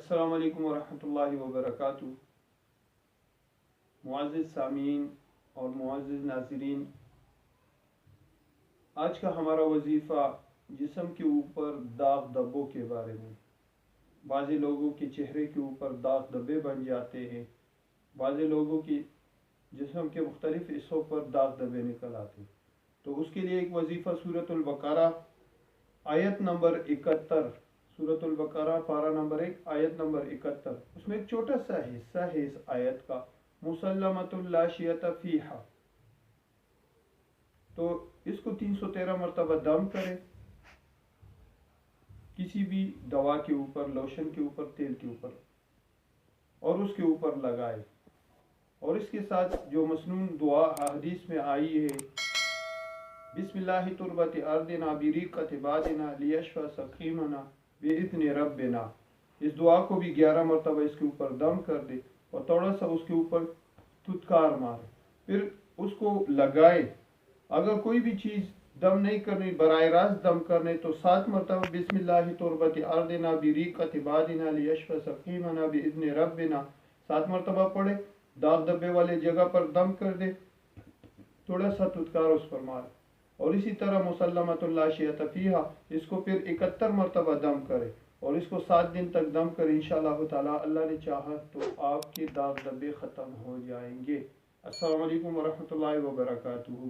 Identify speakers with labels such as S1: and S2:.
S1: السلام علیکم ورحمۃ اللہ وبرکاتہ۔ معزز سامعین اور معزز ناظرین، آج کا ہمارا وظیفہ جسم کے اوپر داغ دھبوں کے بارے میں۔ بعض لوگوں کے چہرے کے اوپر داغ دھبے بن جاتے ہیں، بعض لوگوں کی جسم کے مختلف حصوں پر داغ دھبے نکل آتے ہیں۔ تو اس کے لیے ایک وظیفہ سورۃ البقرہ آیت نمبر 71، سورۃ البقرہ پارہ نمبر 1 آیت نمبر 71، اس میں ایک چھوٹا سا حصہ ہے اس آیت کا، مسلمۃ لا شیۃ فیہا۔ تو اس کو 313 مرتبہ دم کرے، کسی بھی دوا کے اوپر، لوشن کے اوپر، تیل کے اوپر، اور اس کے اوپر لگائے، اور اس کے ساتھ جو مسنون دعا حدیث میں آئی ہے، بسم اللہ تربت ارضنا بریقۃ بادنا لیشفی سقیمنا باذن ربنا، اس دعا کو بھی 11 مرتبہ اس کے اوپر دم کر دے اور تھوڑا سا اس کے اوپر تھتکار مارے، پھر اس کو لگائے۔ اگر کوئی بھی چیز دم نہیں کرنی، براہ راست دم کرنے، تو 7 مرتبہ بسم اللہ تربت ارضنا بریقۃ بادنا لیشفی سقیمنا باذن ربنا 7 مرتبہ پڑھے، داغ دھبے والے جگہ پر دم کر دے، تھوڑا سا تھتکار اس پر مارے، اور اسی طرح مسلمۃ لا شیۃ فیہا، اس کو پھر 71 مرتبہ دم کرے اور اس کو 7 دن تک دم کرے۔ انشاءاللہ تعالی اللہ نے چاہا تو آپ کے داغ دھبے ختم ہو جائیں گے۔ السلام علیکم ورحمۃ اللہ وبرکاتہ۔